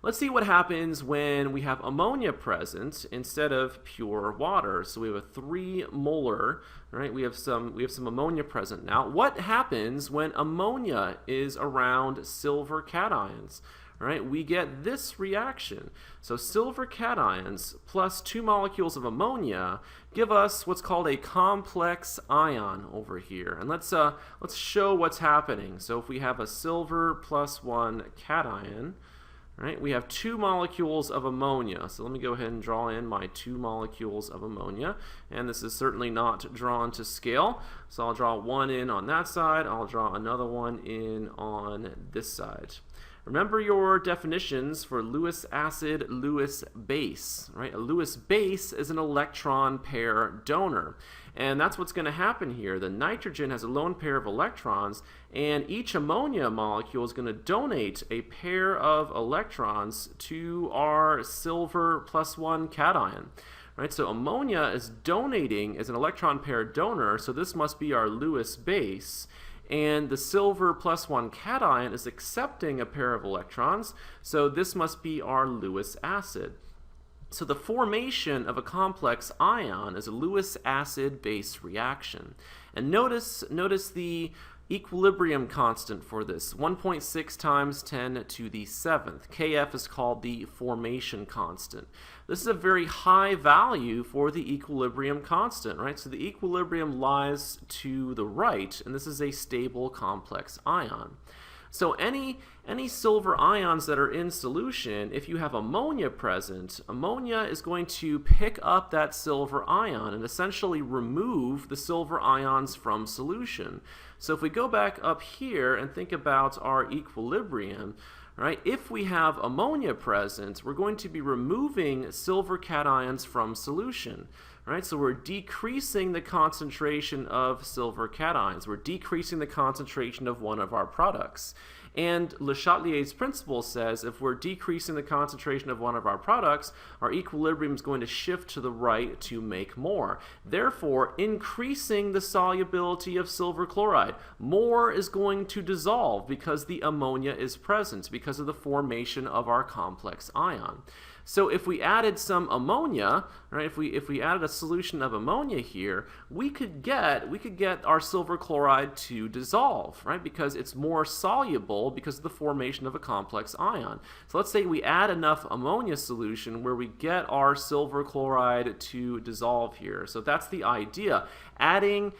Let's see what happens when we have ammonia present instead of pure water. So we have a 3 molar, right? We have some ammonia present now. What happens when ammonia is around silver cations? Right? We get this reaction. So silver cations plus 2 molecules of ammonia give us what's called a complex ion over here. And let's show what's happening. So if we have a silver +1 cation, right, we have 2 molecules of ammonia. So let me go ahead and draw in my 2 molecules of ammonia. And this is certainly not drawn to scale. So I'll draw one in on that side. I'll draw another one in on this side. Remember your definitions for Lewis acid, Lewis base, right? A Lewis base is an electron pair donor. And that's what's going to happen here. The nitrogen has a lone pair of electrons, and each ammonia molecule is going to donate a pair of electrons to our silver +1 cation. Right? So ammonia is donating as an electron pair donor, so this must be our Lewis base. And the silver +1 cation is accepting a pair of electrons, so this must be our Lewis acid. So the formation of a complex ion is a Lewis acid base reaction. And notice the equilibrium constant for this, 1.6 times 10 to the 7th. Kf is called the formation constant. This is a very high value for the equilibrium constant, right? So the equilibrium lies to the right, and this is a stable complex ion. So any silver ions that are in solution, if you have ammonia present, ammonia is going to pick up that silver ion and essentially remove the silver ions from solution. So if we go back up here and think about our equilibrium, right, if we have ammonia present, we're going to be removing silver cations from solution. Right, so we're decreasing the concentration of silver cations. We're decreasing the concentration of one of our products. And Le Chatelier's principle says if we're decreasing the concentration of one of our products, our equilibrium is going to shift to the right to make more. Therefore, increasing the solubility of silver chloride. More is going to dissolve because the ammonia is present, because of the formation of our complex ion. So if we added some ammonia, right, if we added a solution of ammonia here, we could get our silver chloride to dissolve, right, because it's more soluble because of the formation of a complex ion. So let's say we add enough ammonia solution where we get our silver chloride to dissolve here. So that's the idea. Adding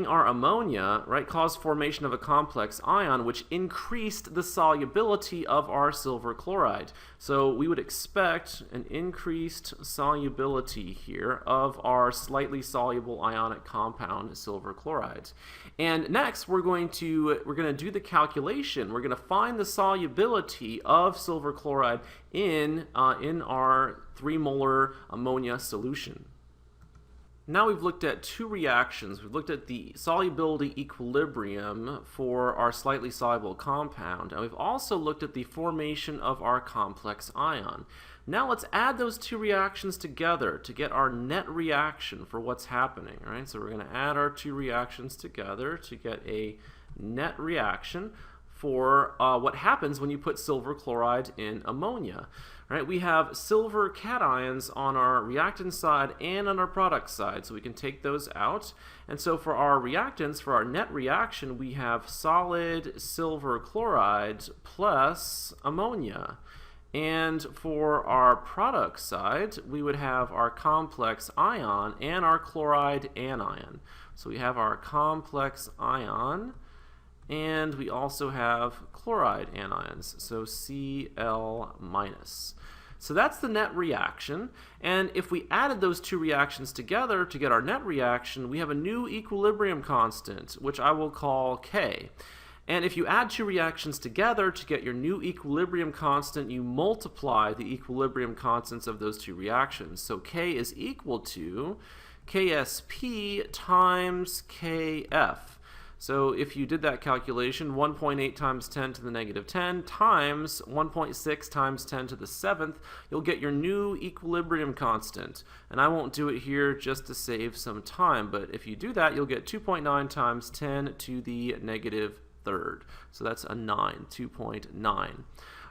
our ammonia, right, caused formation of a complex ion, which increased the solubility of our silver chloride. So we would expect an increased solubility here of our slightly soluble ionic compound, silver chloride. And next, we're going to do the calculation. We're going to find the solubility of silver chloride in our 3 molar ammonia solution. Now we've looked at 2 reactions. We've looked at the solubility equilibrium for our slightly soluble compound, and we've also looked at the formation of our complex ion. Now let's add those 2 reactions together to get our net reaction for what's happening. All right? So we're going to add our 2 reactions together to get a net reaction for what happens when you put silver chloride in ammonia. Right, we have silver cations on our reactant side and on our product side, so we can take those out. And so for our reactants, for our net reaction, we have solid silver chloride plus ammonia. And for our product side, we would have our complex ion and our chloride anion. So we have our complex ion, and we also have chloride anions, so Cl-. So that's the net reaction, and if we added those 2 reactions together to get our net reaction, we have a new equilibrium constant, which I will call K. And if you add 2 reactions together to get your new equilibrium constant, you multiply the equilibrium constants of those 2 reactions. So K is equal to KSP times KF. So if you did that calculation, 1.8 times 10 to the negative 10 times 1.6 times 10 to the 7th, you'll get your new equilibrium constant. And I won't do it here just to save some time, but if you do that, you'll get 2.9 times 10 to the negative 3rd. So that's a 9, 2.9.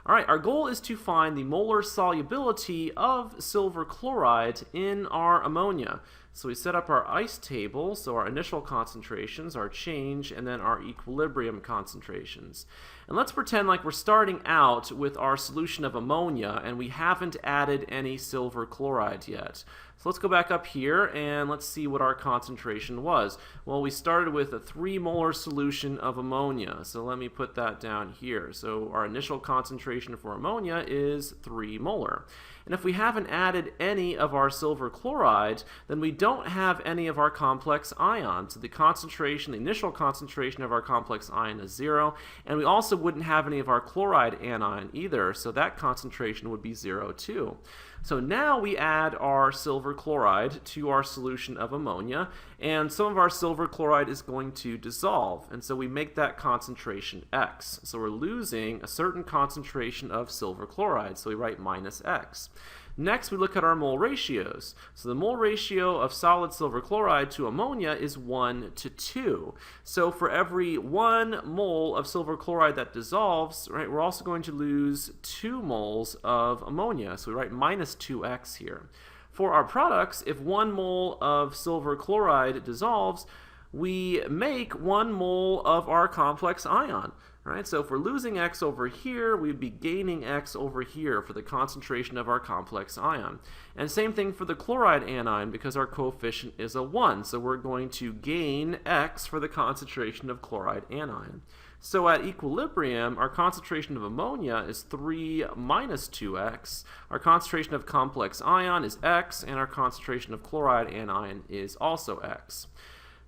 All right, our goal is to find the molar solubility of silver chloride in our ammonia. So we set up our ice table, so our initial concentrations, our change, and then our equilibrium concentrations. And let's pretend like we're starting out with our solution of ammonia and we haven't added any silver chloride yet. So let's go back up here and let's see what our concentration was. Well, we started with a 3 molar solution of ammonia, so let me put that down here. So our initial concentration for ammonia is 3 molar. And if we haven't added any of our silver chloride, then we don't have any of our complex ions. So the concentration, the initial concentration of our complex ion is 0, and we also wouldn't have any of our chloride anion either, so that concentration would be 0 too. So now we add our silver chloride to our solution of ammonia, and some of our silver chloride is going to dissolve, and so we make that concentration X. So we're losing a certain concentration of silver chloride, so we write minus X. Next, we look at our mole ratios. So the mole ratio of solid silver chloride to ammonia is 1 to 2. So for every 1 mole of silver chloride that dissolves, right, we're also going to lose 2 moles of ammonia. So we write minus 2x here. For our products, if 1 mole of silver chloride dissolves, we make 1 mole of our complex ion. Right? So if we're losing X over here, we'd be gaining X over here for the concentration of our complex ion. And same thing for the chloride anion because our coefficient is a 1. So we're going to gain X for the concentration of chloride anion. So at equilibrium, our concentration of ammonia is 3 minus 2x, our concentration of complex ion is x, and our concentration of chloride anion is also x.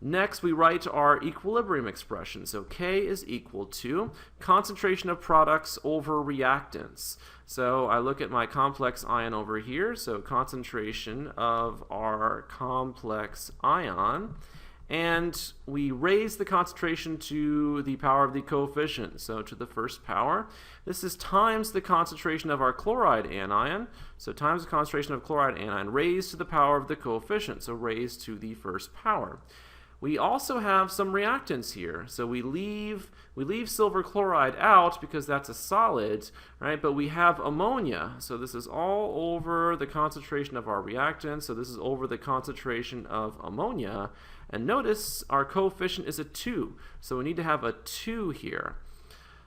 Next, we write our equilibrium expression. So K is equal to concentration of products over reactants. So I look at my complex ion over here, so concentration of our complex ion, and we raise the concentration to the power of the coefficient, so to the first power. This is times the concentration of our chloride anion, so times the concentration of chloride anion raised to the power of the coefficient, so raised to the first power. We also have some reactants here, so we leave silver chloride out because that's a solid, right? But we have ammonia, so this is all over the concentration of our reactant, so this is over the concentration of ammonia. And notice our coefficient is a 2, so we need to have a 2 here.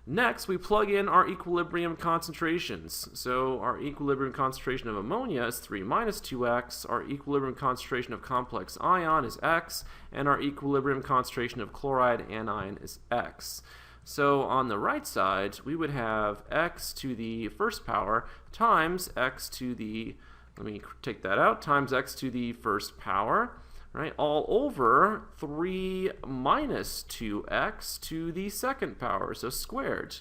Next, we plug in our equilibrium concentrations. So our equilibrium concentration of ammonia is 3 minus 2x, our equilibrium concentration of complex ion is x, and our equilibrium concentration of chloride anion is x. So on the right side, we would have x to the first power times x to the, let me take that out, times x to the first power. Right, all over 3 minus 2x to the second power, so squared.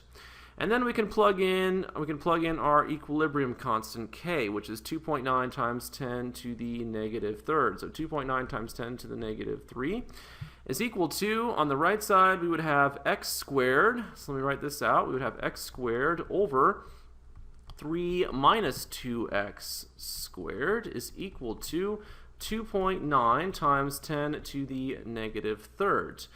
And then we can plug in our equilibrium constant K, which is 2.9 times 10 to the negative third. So 2.9 times 10 to the negative 3 is equal to, on the right side, we would have x squared. So let me write this out. We would have x squared over 3 minus 2x squared is equal to 2.9 times 10 to the negative third.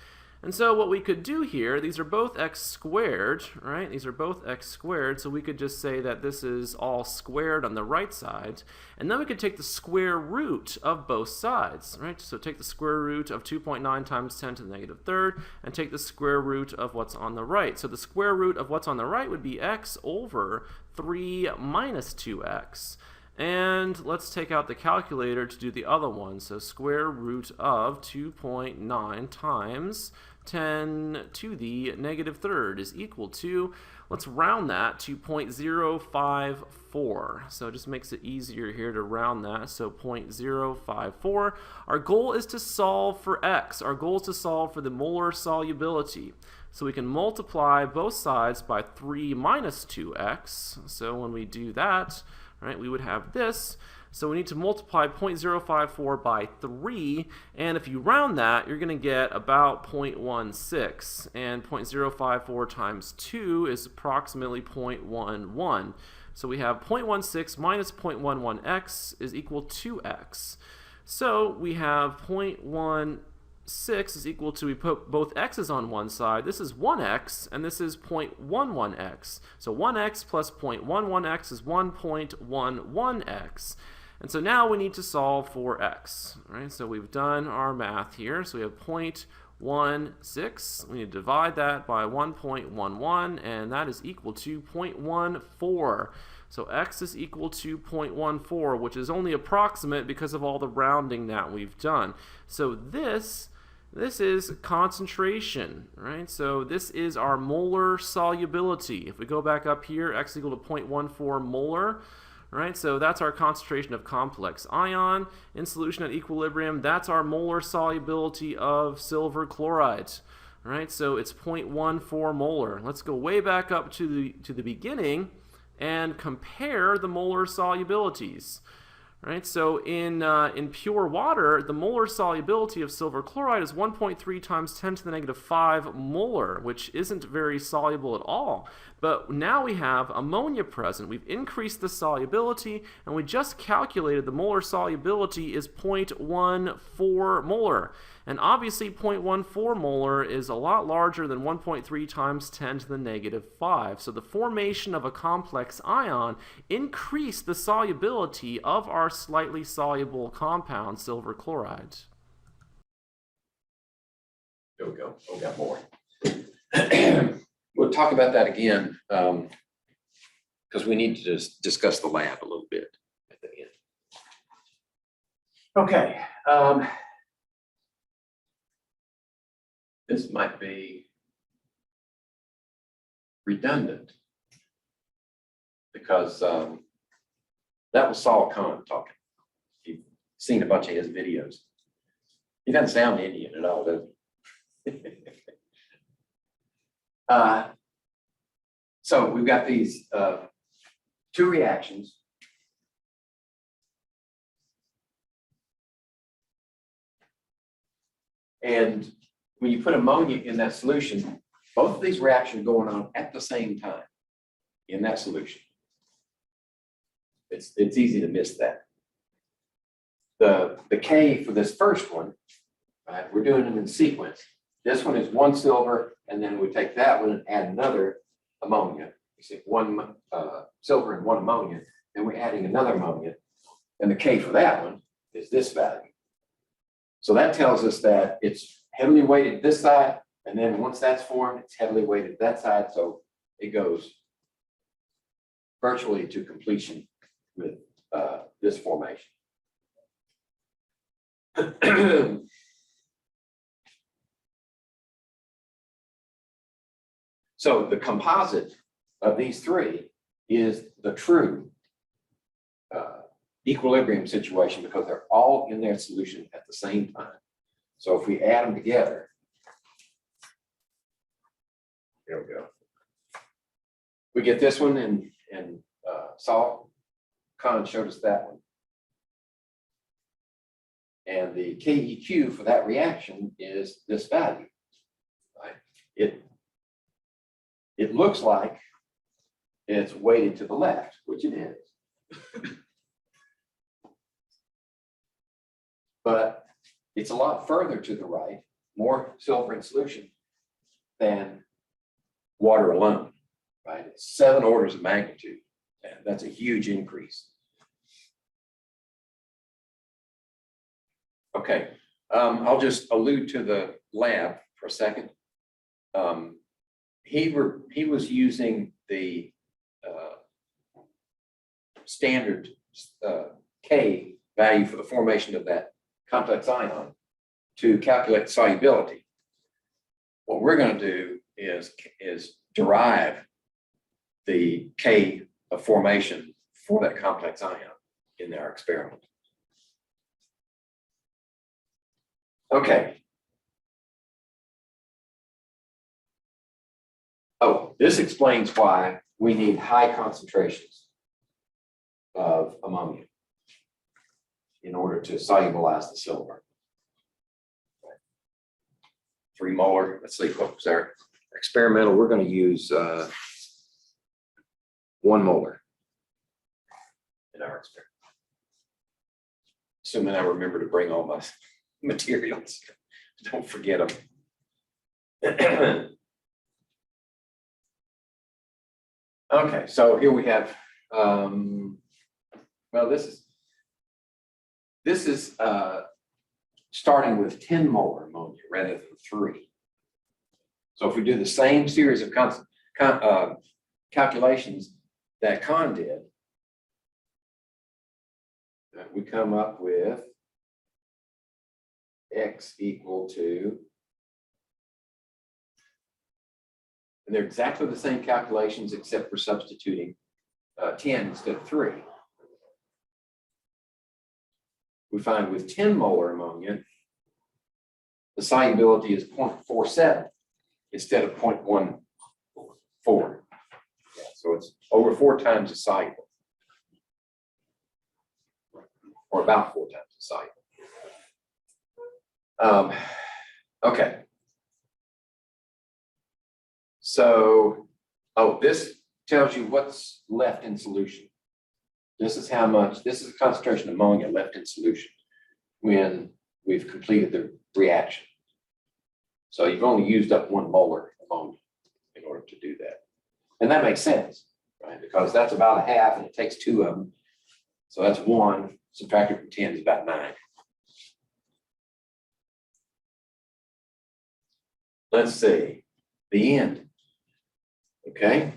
And so what we could do here, these are both x squared, right? These are both x squared, so we could just say that this is all squared on the right side. And then we could take the square root of both sides, right? So take the square root of 2.9 times 10 to the negative third, and take the square root of what's on the right. So the square root of what's on the right would be x over 3 minus 2x. And let's take out the calculator to do the other one. So square root of 2.9 times 10 to the negative third is equal to, let's round that to 0.054. So it just makes it easier here to round that. So 0.054. Our goal is to solve for x. Our goal is to solve for the molar solubility. So we can multiply both sides by 3 minus 2x. So when we do that, right, we would have this. So we need to multiply 0.054 by 3, and if you round that, you're going to get about 0.16, and 0.054 times 2 is approximately 0.11. So we have 0.16 minus 0.11x is equal to x. So we have 0.16 is equal to, we put both x's on one side. This is 1x, and this is 0.11x. So 1x plus 0.11x is 1.11x. And so now we need to solve for x. Right? So we've done our math here. So we have 0.16. We need to divide that by 1.11, and that is equal to 0.14. So x is equal to 0.14, which is only approximate because of all the rounding that we've done. So this is concentration, right? So this is our molar solubility. If we go back up here, x equal to 0.14 molar, right? So that's our concentration of complex ion in solution at equilibrium. That's our molar solubility of silver chloride, right? So it's 0.14 molar. Let's go way back up to the beginning and compare the molar solubilities. Right, so in pure water, the molar solubility of silver chloride is 1.3 times 10 to the negative 5 molar, which isn't very soluble at all. But now we have ammonia present. We've increased the solubility, and we just calculated the molar solubility is 0.14 molar. And obviously 0.14 molar is a lot larger than 1.3 times 10 to the negative 5. So the formation of a complex ion increased the solubility of our slightly soluble compound, silver chloride. There we go. Oh, got more. we'll talk about that again, because we need to just discuss the lab a little bit at the end. Okay. This might be redundant because that was Saul Kahn talking. You've seen a bunch of his videos. He doesn't sound Indian at all, does he? So we've got these two reactions. And when you put ammonia in that solution, both of these reactions are going on at the same time in that solution. It's easy to miss that. The K for this first one, right, we're doing them in sequence. This one is 1 silver, and then we take that one and add another ammonia. You see 1 silver and 1 ammonia, then we're adding another ammonia, and the K for that one is this value. So that tells us that it's heavily weighted this side, and then once that's formed, it's heavily weighted that side, so it goes virtually to completion with this formation. So the composite of these three is the true equilibrium situation because they're all in their solution at the same time. So if we add them together, here we go. We get this one, and Saul Kahn showed us that one. And the KEQ for that reaction is this value. Right? It looks like it's weighted to the left, which it is. But it's a lot further to the right, more silver in solution than water alone, right? It's 7 orders of magnitude, and that's a huge increase. Okay, I'll just allude to the lab for a second. He was using the standard K value for the formation of that complex ion to calculate solubility. What we're going to do is derive the K of formation for that complex ion in our experiment. Okay. Oh, this explains why we need high concentrations of ammonia in order to solubilize the silver. 3 molar, let's see, what was our experimental? We're going to use 1 molar in our experiment. Assuming I remember to bring all my materials. Don't forget them. Okay, so here we have, well, this is starting with 10 molar ammonia rather than 3. So if we do the same series of calculations that Kahn did, we come up with X equal to, and they're exactly the same calculations except for substituting 10 instead of 3. We find with 10 molar ammonia, the solubility is 0.47 instead of 0.14. Yeah, so it's over 4 times as soluble, or about 4 times as soluble. Okay. So, this tells you what's left in solution. This is how much, this is the concentration of ammonia left in solution when we've completed the reaction. So you've only used up 1 molar ammonia in order to do that. And that makes sense, right? Because that's about 1/2 and it takes 2 of them. So that's 1, subtracted from 10 is about 9. Let's see, the end. Okay,